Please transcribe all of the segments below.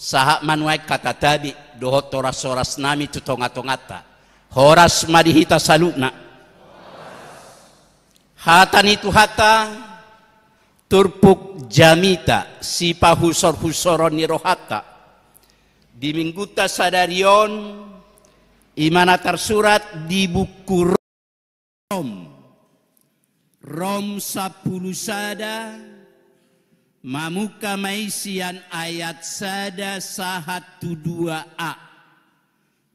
saha manuai kata tabi dohot toras nami tutonga-tongata horas madihita saluna hatan itu hata turpuk jamita si pahusor-husoron ni rohata di mingguta sadarion imana tersurat di buku Rom 10 sada mamuka maisian ayat sada 1-2a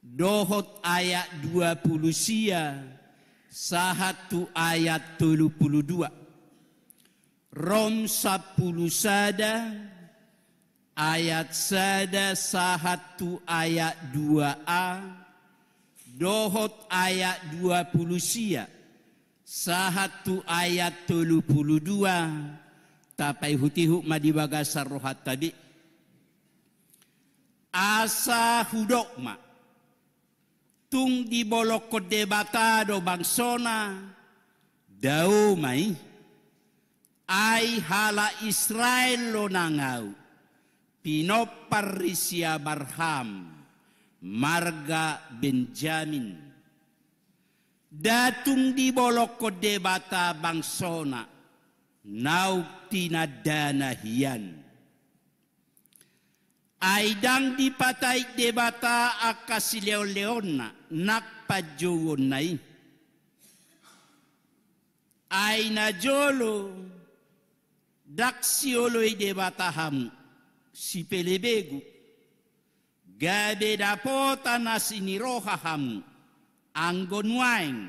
dohot ayat 20 sia 1 ayat 32 Rom 10 sada ayat sada 1 ayat 2a dohot ayat 20 sia 1 ayat 32 tapai hutihu madibagasar rohat tadi asa hudokma tung di bolok kode batado bangsona dau mai ai hala Israel lo nangau pinoparisia Barham marga Benjamin datung di bolok kode bata bangsona nau tinadana hian aidang dipatai debata akasileo-leona nak pajowon nai aina jolo daksioloi debata hamu si pelebegu gabe dapota nasiniroha hamu anggon waing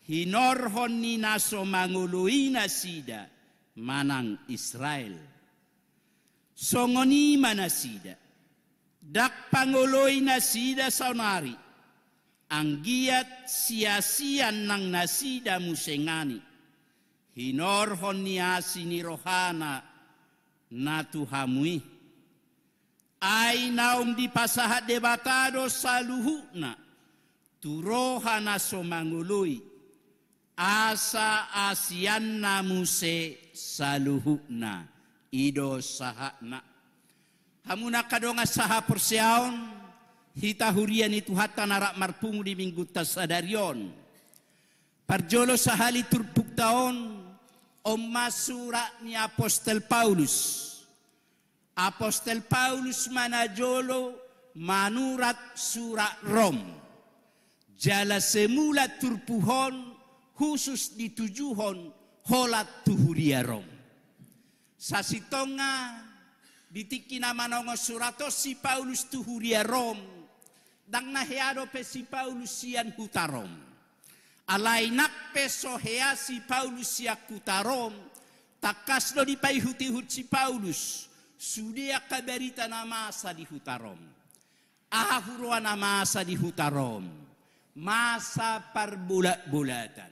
hinorhon ni naso manguluina sida manang Israel songoni mana sida dak pangoloy na sida saunari ang giat sia-sian nang nasida musengani hinorhon niya sinirohana na tuhamui ay naong di pasahat debatado sa luhuna turoha na somanguloy asa asian na muse sa luhuna ido sahana hamuna kadonga saha persyaon hita hurian itu hatta narak marpungu di minggu tasadarion parjolo sahali turpuk taon omma surat ni Apostel Paulus manajolo manurat surat Rom jala semula turpuhon khusus ditujuhon holat tuhuria Rom sasitonga ditiki nama nongo surato si Paulus tuhuria Rom dang naheado pe si Paulus sian hutarom alainak peso hea si Paulus siak hutarom takasno di pai hutihut si Paulus sudia kabarita namasa di hutarom ahurua namasa di hutarom masa perbulat-bulatan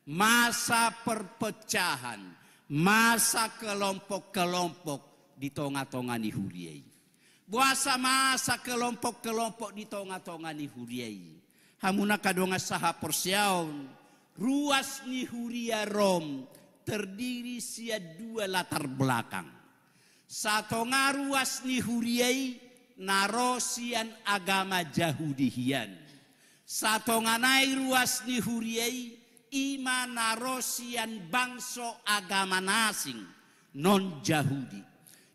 masa perpecahan masa kelompok-kelompok di tengah-tengah ni huriai. Buasa masa kelompok-kelompok di tengah-tengah ni huriai. Hamuna kadonga saha persyaon. Ruas ni huria Rom terdiri sia 2 latar belakang. Satonga ruas ni huriai narosian agama Yahudihian. Satonga nai ruas ni huriai ima narosian bangso agama nasing non Yahudi.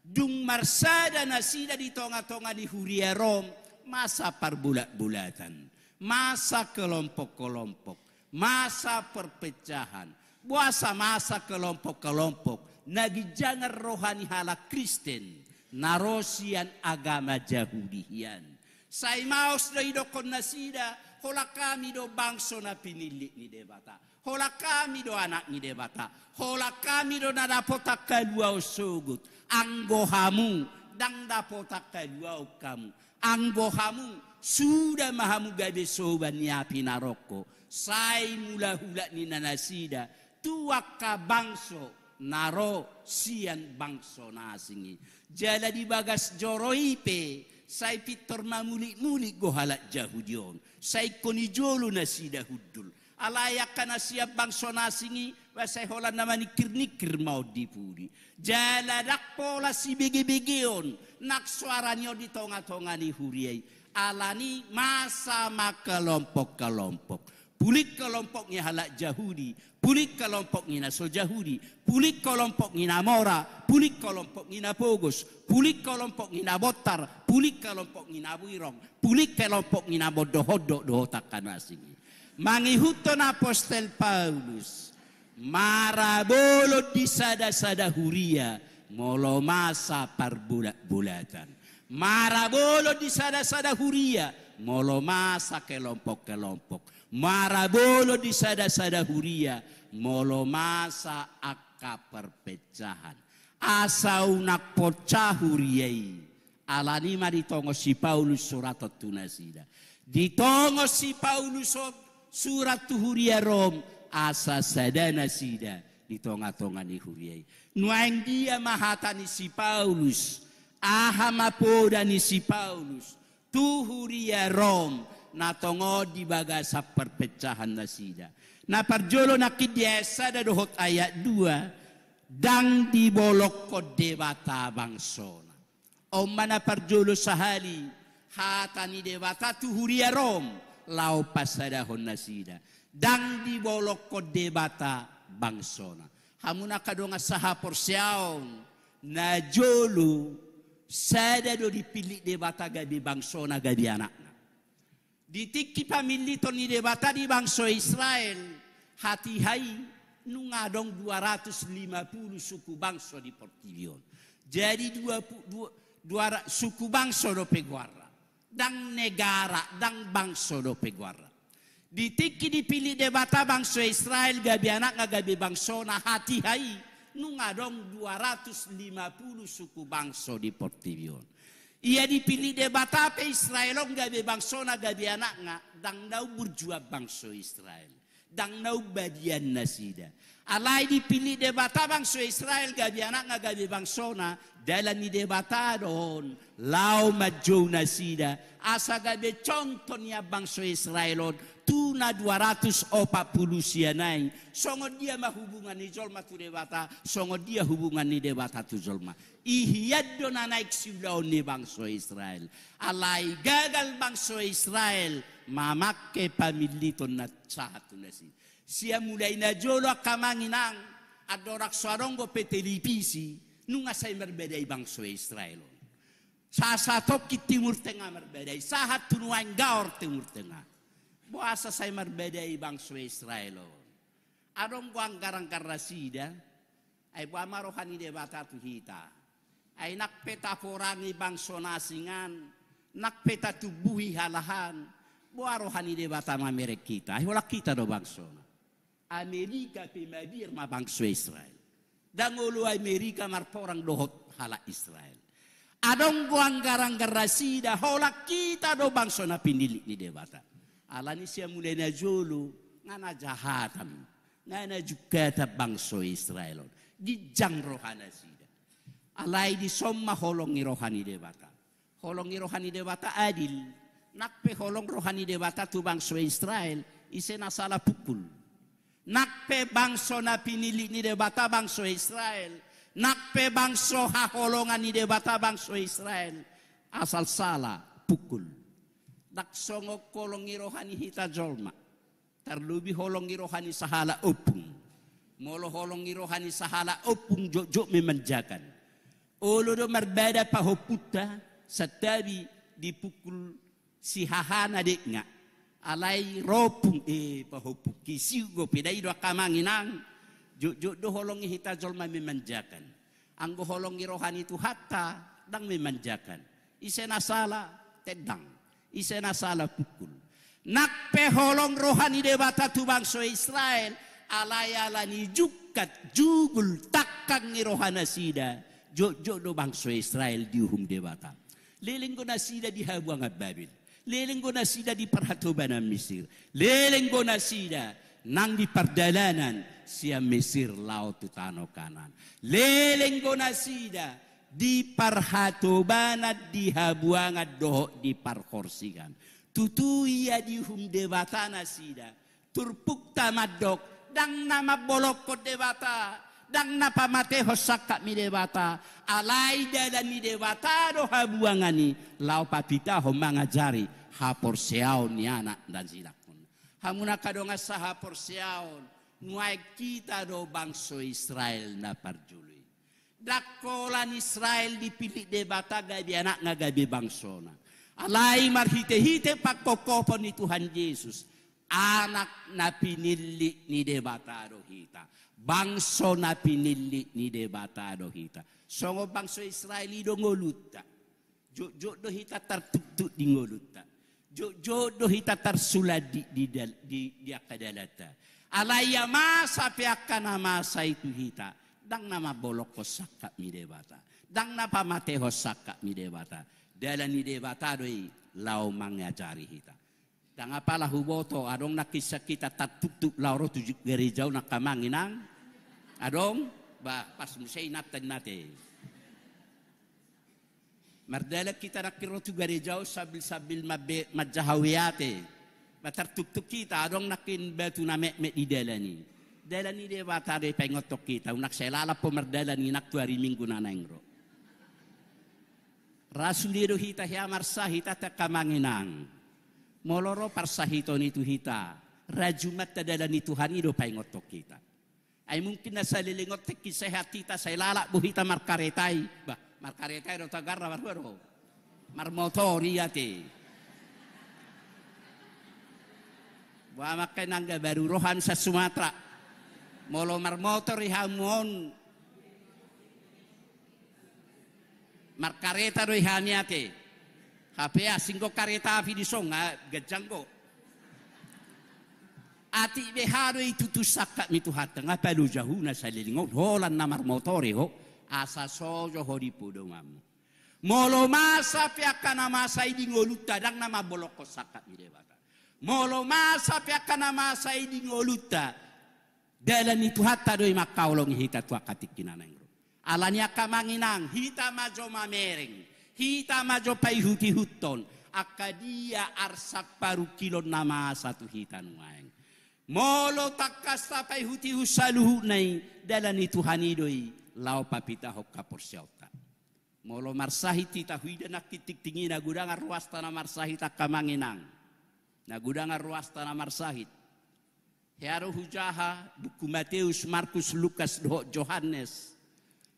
Dung marsada nasida di tonga-tonga di huria Rom masa perbulat-bulatan, masa kelompok-kelompok, masa perpecahan, buasa masa kelompok-kelompok, nagi jangan rohani hala Kristen, narosian agama Yahudihian. Sai maos do idokon nasida, hola kami do bangso na pinilik ni debata. Hola kami do anak ni debata. Hola kami do nadapotak kadua usugut. Anggohamu dang dapotak kadua kamu. Anggohamu sudah mahamu gabe soban nyapi naroko. Sai mula hula ni nanasida. Tuaka bangso naro sian bangso nasingi. Jala di bagas joroipe. Sai pitor mamulik-mulik gohalak Yahudion. Sai konijolo nasida hudul. Alayak ka na siya bangso nasingi, wasay holan naman nikir-nikir mau dipuli. Jaladak pola si bigi-bigion, naksuara nyo di tonga-tonga ni huriyay. Alani masa makalompok-kelompok. Pulik kelompoknya halak Yahudi, pulik kelompoknya nasol Yahudi, pulik kelompoknya Mora, pulik kelompoknya Bogos, pulik kelompoknya Botar, pulik kelompoknya Wirong, pulik kelompoknya Bodohodok dohotakan asingi. Mangihuton Apostel Paulus, marabolo di sada-sada huria, molo masa perbulat-bulatan. Marabolo di sada-sada huria, molo masa kelompok-kelompok. Marabolo di sada-sada huria, molo masa akka perpecahan. Asau nak pecah huriai. Alani maritongo si Paulus surat tunasida. Ditongo si Paulus surat huria Rom. Asa sadana sida. Ditonga-tonga ni huriai. Nuang dia mahatani si Paulus. Ahamapoda ni si Paulus. Tuhuria Rom. Natongo di bagasa perpecahan nasida. Na parjolo nakidyesa da dohot ayat 2. Dang di bolok ko debata bangsona. O mana parjolo sahali. Hatani debata tuhuria Rom. Lau pasadahon nasida. Dang di bolok ko debata bangsona. Hamuna kadonga saha porsiaon. Na jolo. Sada do dipilih debata gabi bangsona gabi anakna. Ditiki pamilito ni debata di bangsa Israel. Hati hai nungadong 250 suku bangsa di Portivion. Jadi dua suku bangsa do peguara. Dang negara, dang bangsa do peguara. Ditiki dipilih debata bangsa Israel gabi anak gabi bangsa na hati hai nungadong 250 suku bangsa di Portivion. Ia dipilih debata pe Israel gabi bangso na gabi anak nga dang nau berjuang bangso Israel dang nau badian nasida alai dipilih debata bangso Israel gabi anak nga gabi bangso na dalam ni debata don lau majo nasida asa gabi contoh niya bangso Israel tuna 240 sianai songo dia mahubungan ni jolma tu debata songo dia hubungan ni debata tu jolma ihiyad do na naik siulaw ni bangso Israel alai gagal bangso Israel mamakke pamiliton na sahatu nasi siya mulai na jolo kamanginang adorak saronggo petelipisi nunga say merbedai bangso Israel sa satok ki timur tengah merbedai sahat tunuan gaor timur tengah buasa say merbedai bangso Israel adong ko ang garang-garasida ay buama rohani debata tu hita ay nakpeta porangi bangso nasingan nakpeta tubuhi halahan buah rohani debata mamerek kita ay wala kita do bangso Amerika pimabir ma bangso Israel dangulu Amerika marporang dohot hala Israel adong ko ang garang-garasida hola kita do bangso na pinilik ni debata alani siya mulai na jolo nga na jahatan nga na jukata bangso Israel gijang rohana sida alai di somma holongi rohani debata holongi rohani debata adil nakpe holong rohani debata tu bangso Israel ise na salah pukul nakpe bangso na pinili ni debata bangso Israel nakpe bangso haholongan ni debata bangso Israel asal salah pukul naksongok kolongi rohani hita jolma terlebih holongi rohani sahala opung molo holongi rohani sahala opung jok memanjakan olo do merbeda pahoputa satabi dipukul si hahana deknya alai ropung pahopuk kisigo pedai do kamanginang jok do holongi hita jolma memanjakan anggo holongi rohani tu hatta dang memanjakan isena salah tedang isena salah pukul nakpe holong rohani debata tu bangso Israel alayalani jukat jugul takang ni rohana sida jok do bangso Israel diuhum debata lelenggo nasida di habuang Babil lelenggo nasida di perhatobanan Mesir lelenggo nasida nang di perdalanan sia Mesir laut tutano kanan lelenggo nasida di parhatobanat di habuangat doho di parkorsigan tutu ia di hum debatana sida turpukta madok dang nama bolok ko dewata dang napamate hosaka mi dewata alai dadan mi dewata do habuangani lau papita ho mangajari hapor seaon ni anak dan silakon hamuna kadonga saha por seaon nuai kita do bangso Israel na parjului dakolan Israel dipilih debata gabi anak ngagabi bangsona alai marhite-hite pakokopon ni Tuhan Yesus anak na pinili ni debata do hita bangso na pinili ni debata do hita songo bangso Israel do ngoluta jo do hita tertutup di ngoluta jo do hita tersula di akadalata alaya masa piakana masa itu hita dang nama bolok hosaka mi debata dang napa mate hosaka mi debata dalam ni debata doi lau mangajari hita dang apalah huboto adong nakisa kita tatutuk lauro tujuh gereja nakamanginang adong ba pas musay natan nate mardala kita nakiro tu gereja sabil majahawiyate matartuk kita adong nakin batu na me di dalani debata de pengotok kita unak selala po mardalani nak 2 minggu na nengro rasuliro hita hiamar hita takamanginang moloro parsahito nito hita rajumat tadalan ni Tuhan ido paingotok kita ay mungkin na sa lilingot kisehat kita sa ilala buhita markaretay ba markaretay do tagarra barbaro marmotori ate wa makay nangga barurohan sa Sumatra molo marmotor ihamon markareta do ihaniate hapea singgo kareta api di songa gajanggo ati beharo itu tusaka mitu hata ngapalu jahuna salilingot holan namar motore ho asa sojo ho di pudo mamu molo masa piakana masa idi ngoluta dang nama boloko saka mi debata molo masa piakana masa idi ngoluta dalan itu hata doi makaulong hita tua katikina nengro alanya kamanginang hita majo mamereng hita majo paihuti huton akadia arsak paru kilon nama satu hita nuaeng molo takasta paihuti husaluhu nai dalan itu hanidoi lau papita hokka porsyauta molo marsahiti tahuida nakitik tinggi nagudang arwas tanah marsahit akamanginang nagudang arwas tanah marsahit Hearo hujaha buku Matius, Markus, Lukas, Yohanes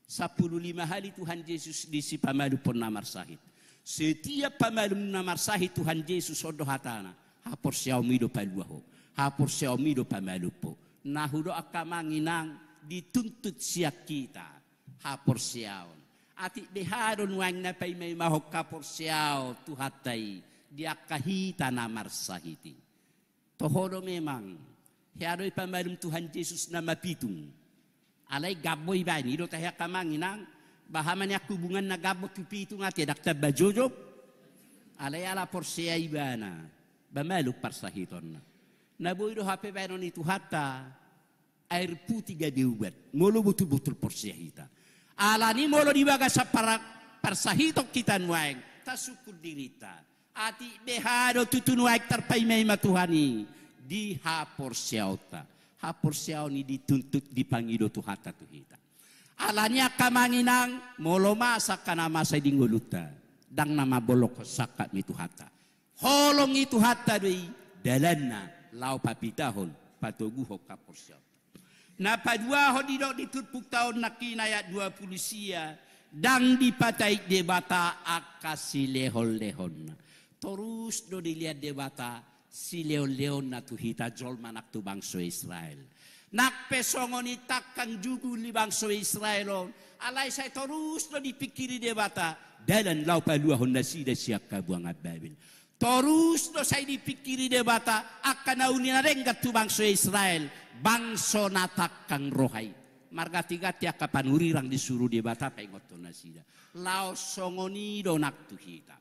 15 hari Tuhan Yesus disi pamalu pun namar sahid. Setiap pamalu namar sahid Tuhan Yesus odo hatana. Hapor siau mido paluaho. Hapor siau mido pamalu po. Nahudo akamanginang dituntut siak kita. Hapor siau. Ati behadon wang na pay may mahok kapor siau tuhatay. Dia kahita namar sahiti. Tohodo memang. Hearoy pamalum Tuhan Yesus na mapitung. Alay gaboy ba ni do tayo kamanginang bahaman yak hubungan na gabot pitung ati dakta bajojob. Alay ala porsiya ibana bamaluk parsahiton na. Naboy do hape ba ni tuhata air putih gabiubat. Molo betul-betul porsiya hita. Ala ni molo dibaga sa parsahitok kita nuaeng tasukul dirita. Ati behado tutunuaik tarpaimay matuhani. Di hapor siauta. Hapor siau ni dituntut dipangido tuhata tuhita. Alanya kamanginang moloma saka nama sa dingoluta. Dang nama bolok saka mi tuhata. Holong itu hata doi dalanna lau papitahon patoguho kapor siauta. Napadua ho didok ditutpuk tahun nakinayat 20 sia. Dang dipatai debata akasi lehol-lehon. Terus do dilihat debata si leon-leon na tuhita jolman ak tu bangso Israel. Nakpesongon itakang jugu li bangso Israel. Alay say terus no dipikiri debata. Dalan lau paluahon na sida siyak kabuang at Babil. Terus no say dipikiri debata. Akanaunin na renggat tu bangso Israel. Bangso natakang rohay. Margati-gati akapanurirang disuruh debata paingoto na sida. Lau songonido nak tuhita.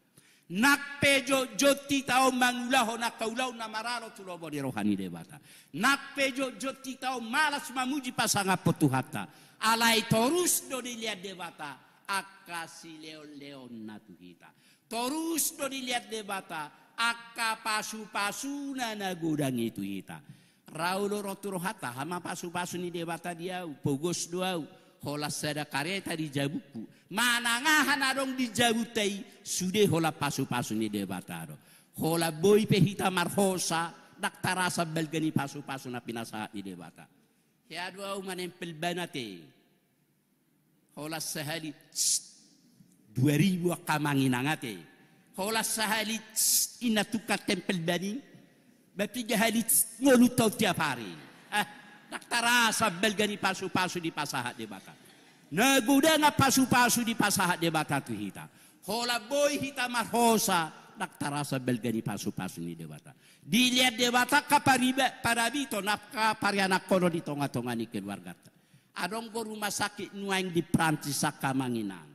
Nakpejo joti tao mangulaho nakaulaw na maralo tulobo di rohani debata. Nakpejo joti tao malas mamuji pasanga potuhata. Alay torus do dilihat debata. Akasi leon-leon na tuhita. Torus do dilihat debata. Aka pasu-pasu na nagudang itu hita. Raulo roturo hata hama pasu-pasu ni debata diau pogos doau hola sada kareta di jabuku manangahan adong di jabutai sude hola pasu-pasu ni debata do hola boy pehita marhosa dak tarasa balgani pasu-pasu na pinasa ni debata ya doau manempel banate hola sahali 2000 kamanginangate hola sahali inatuka tempel bani batiga hali ngolu tau tiap hari tak tarasa belgani pasu-pasu di pasahat debata naguda nga pasu-pasu di pasahat debata tu hita hola boy hita marhosa tak tarasa belgani pasu-pasu ni debata dilihat debata kapariba parabito napka parianak kono di tonga-tonga ni keluarga adong ko rumah sakit nuaing di Prancis Sakamanginang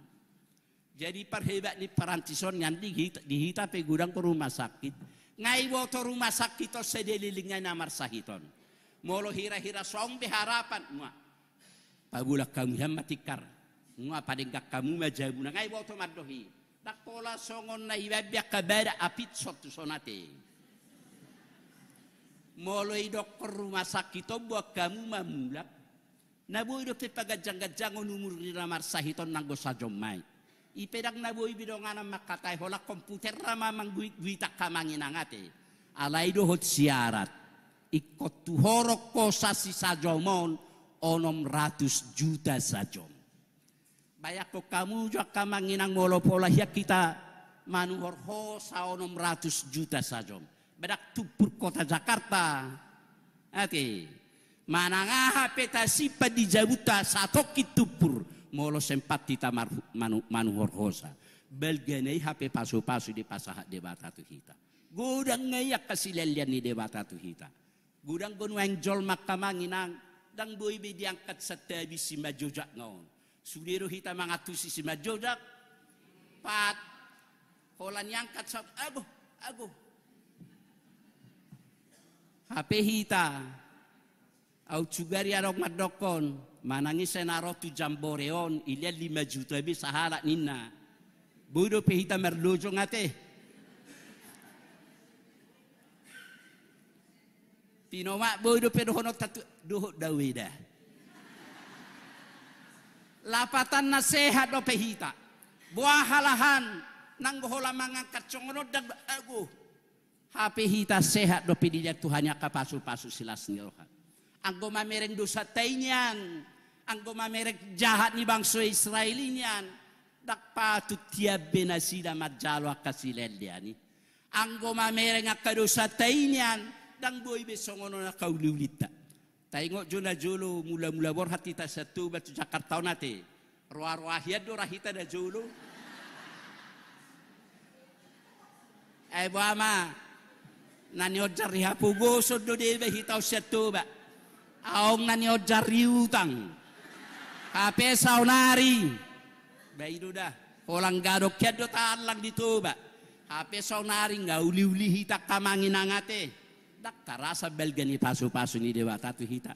jadi perhebat di Prantison yang di hita pe gudang ko rumah sakit ngai woto rumah sakit to sedelilingnya namar sahiton molo hira-hira song beharapan mua pagulak kamu yang matikar mua padengkak kamu majabuna ngai woto madohi dak pola songon na ibabya kabada apit sotu sonate molo idok rumah sakit to buat kamu mamulak nabu idok te pagajang-gajang numur di namar sahiton nanggo sajomai ipedang naboy bidongana makatay hola komputer rama mangguita kamanginangate alay dohot siarat ikot tuhorok ko sa si sajomon 600 juta sajom bayak ko kamu jwa kamanginang molo pola hiyak kita manuhor ho sa 600 juta sajom badak tupur kota Jakarta ate manangaha peta sipa di Jabuta satokit tupur molo sempat kita manuhor hosa belgenei HP pasu-pasu di pasahat debata tu hita gudang ngayak kasilelian ni debata tu hita gudang gonuang jol makamanginang dang boy be diangkat satabi si majojak ngaon sudiro hita mangatusi si majojak pat holan yangkat sab ago HP hita au cugari arok madokon manangis senaro tu jamboreon ilia 5 juta be sahala ninna bodo pehita merlojo ngate pinoma bodo pedohono tatu doho dawida lapatan na sehat do pehita buah halahan nang gohola mangangkat congono dag ago HP hita sehat do pedilia Tuhannya kapasu-pasu silas nirohan anggo mamereng dosa tainyan anggo mamerek jahat ni bangsa Israelian dak patut tiap benasida majalo akasileliani anggo mamereng akadosa tainyan dang boy besongono na kauliulita taingo jona jolo mula-mula bor hati ta satu batu Jakarta nate roa-roa hiad do rahita da jolo bama nani ojari hapu gosod do debe hitau satu ba aong nani ojari utang HP saunari baido dah holang gadok kedo talang ditoba HP saunari ngauli-uli hita kamanginangate dak tarasa belgani pasu-pasu ni dewata tu hita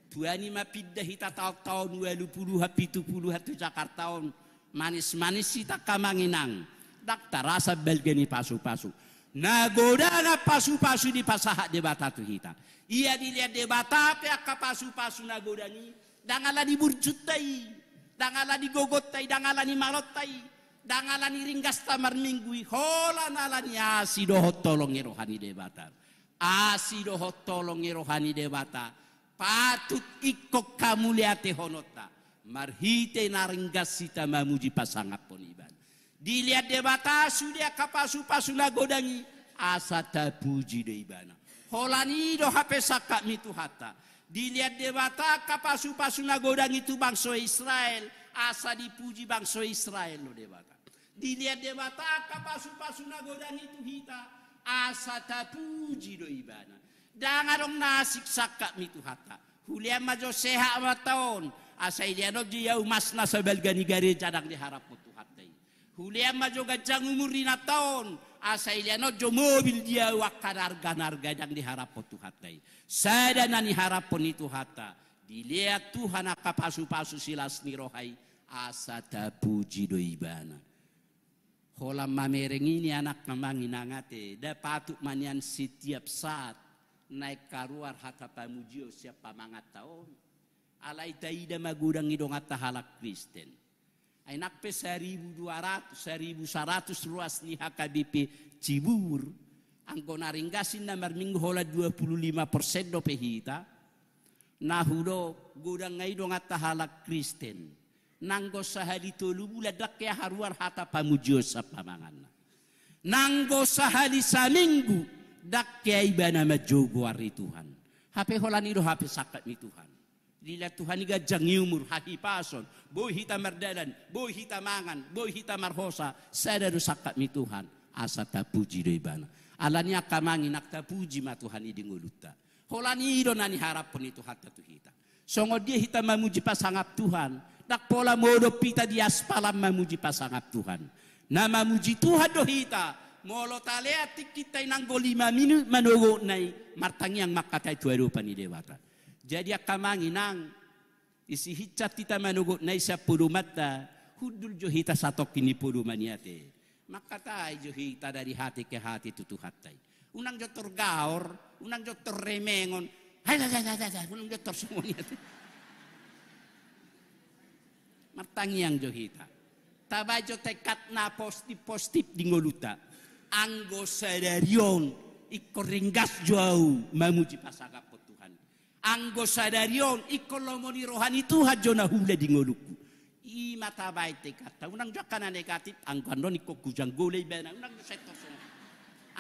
tuani mapidda hita tahun 20 70 hatu Jakarta manis-manis hita kamanginang dak tarasa belgani pasu-pasu nagoda na pasu-pasu di pasahat debata tu hita iya dilihat debata pe pasu-pasu nagoda ni dangala di burjutai, dangala di gogotai, dangala ni marotai, dangala ni ringgas tamar minggui, hola nala ni asido hotolong erohani debata, asido hotolong erohani debata, patut ikok kamu liate honota, marhite naringgas sita mamuji pasangap poniban, dilihat debata sudah kapasu-pasu nagodangi, asata puji deibana, hola ni do HP sakak mitu hata. Dilihat debata kapasu-pasu nagodang itu bangsa Israel asa dipuji bangsa Israel lo debata dilihat debata kapasu-pasu nagodang itu hita asa tapuji do ibana dangarong nasik sakak mitu hata hulia majo seha mataon asa iliano jiyau masna sabelgani gare jadang diharap mutu hatai hulia majo gajang umur 5 tahun asa iliano jo mobil dia wakanarga-narga yang diharap mutu hatai sadana ni harapon itu hata dilihat Tuhan kapasu-pasu silas ni rohai asa tapuji do ibana holam mamereng ini anak namanginangate da patuk manian setiap saat naik karuar hata pamujio siapa mangat taon. Alay taida magudang idong at halak Kristen. Ay nakpe 1,200, 1,100 ruas ni HKBP Cibur. Ang konaringgasin na marming hola 25% do pehita. Nahudo gudang ngayon at halak Kristen. Nanggo sa halito lubuladak kaya haruar hata pamujio sa pamangan. Nanggo sa hali sa minggu dak kaya iba na madjogo ari Tuhan. Hape hola nido hape sakat ni Tuhan. Dila Tuhan iga jangiumur hahipason. Boy hita mardalan, boy hita mangan, boy hita marhosa. Sadaro sakat ni Tuhan. Asa tapuji do ibana. Alanya kamangin nak tapuji ma Tuhan idinguluta. Hola nido nani harap pun itu hata tuhita. Songo dia hita mamuji pasangap Tuhan. Tak pola modo pita di aspalam mamuji pasangap Tuhan. Na mamuji Tuhan dohita. Molo taleatik kita inanggo 5 minit manogo nai. Martang yang makatai tuarupan ni dewata. Jadi akamanginang. Isi hicat kita manogo nai sa purumata. Hudul johita satok kini purumaniate. Makatai johita dari hati ke hati tutuhatai. Unang jotor gaor. Unang jotor remengon. Hai. Unang jotor semuanya. Martangiang johita. Tabajo tekat na postip di ngoluta. Anggo sadarion iko ringgas jauh mamuji pasagap po Tuhan. Anggo sadarion iko lomoni rohani Tuhan jona hula di ngoluku. I matabay tekat. Unang jokana negatif angguan non iko kujang gulay bena. Unang jotor song.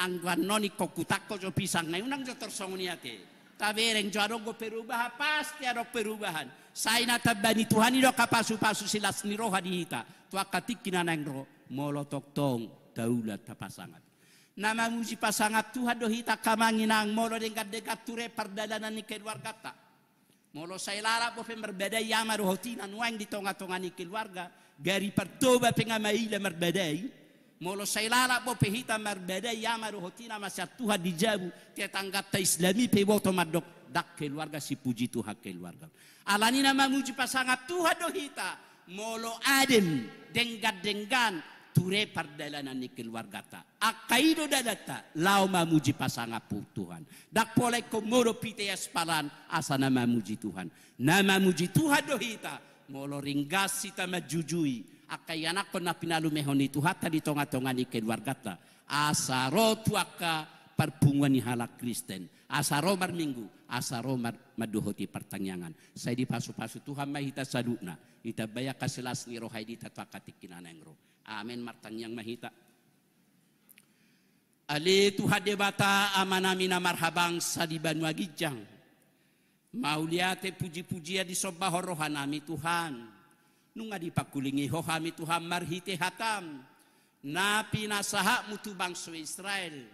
Angguan non iko kutakko jo pisang na. Unang jotor song niate. Tabereng jaro go perubahan pasti ada perubahan. Saya natabani Tuhan itu kapasu-pasu silas ni roh hadita. Tua katik kinanang roh molo toktong daulat pasangat. Nama muji pasangat Tuhan dohita kamanginang molo dekat-dekat ture perdalanan ni keluarga ta. Molo saya lara po berbeda yama rohotina nuang di tonga-tonga ni keluarga. Gari pertoba pengamaila merbedai. Molo say lala po pehita marbeda yama rohotina masya Tuhan dijabu tetangga ta Islami peboto madok dak keluarga si puji Tuhan keluarga. Alani nama muji pasangat Tuhan dohita molo adem denggan ture pardalanan ni keluarga ta. Akaido dadata lau mamuji pasangat pu Tuhan. Dak pole komoro pite aspalan asa nama muji Tuhan. Nama muji Tuhan dohita molo ringgas sita majujui. Akayanak ko na pinalumehon ni Tuhan tadi tonga-tonga ni keluarga ta. Asaro tuaka perpunguan ni halak Kristen. Asaro marminggu, asaro maduhoti pertanyaan. Saya dipasu-pasu Tuhan mahita saduna. Ita baya kasilas ni rohai di tatwakatik kinanang roh. Amin martanyang mahita. Ali Tuhan debata amanamina marhabang sadiban wagijang. Mauliate puji-pujian di sobah rohanami Tuhan. Nunga dipakulingi hohami Tuhan marhite hatam. Napi nasaha mutu bangso Israel.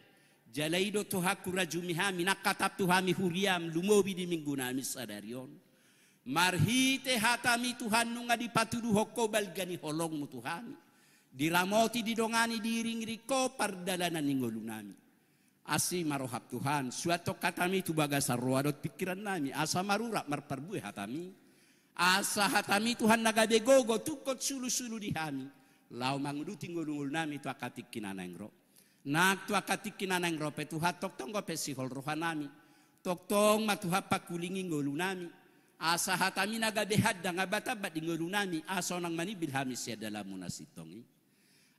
Jalaido Tuhan kurajumihami nakatap Tuhami huriam lumobi di minggu nami sadarion. Marhite hatami Tuhan nunga dipatudu hoko balgani holong mu Tuhan. Diramoti didongani diring riko pardalanan ningolu nami. Asi marohap Tuhan. Suatu katami tu bagasar roadot pikiran nami. Asa marurak marperbuih hatami. Asa hatami Tuhan nagadegogo tukot sulu-sulu di hami. Lau manguduti ngulungul nami tu akatik kinanang ro. Nak tu akatik kinanang ro pe Tuhan toktong go pe sihol rohan nami. Toktong matuha pakulingi ngulu nami. Asa hatami nagadehad da ngabatabat di ngulu nami. Asa nang manibil hami siya dalam munasitongi.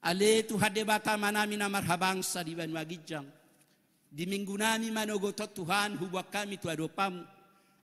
Ale Tuhan debata manami na marhabang sa diwan magijang. Di minggu nami manogotot Tuhan hubak kami tu adopamu.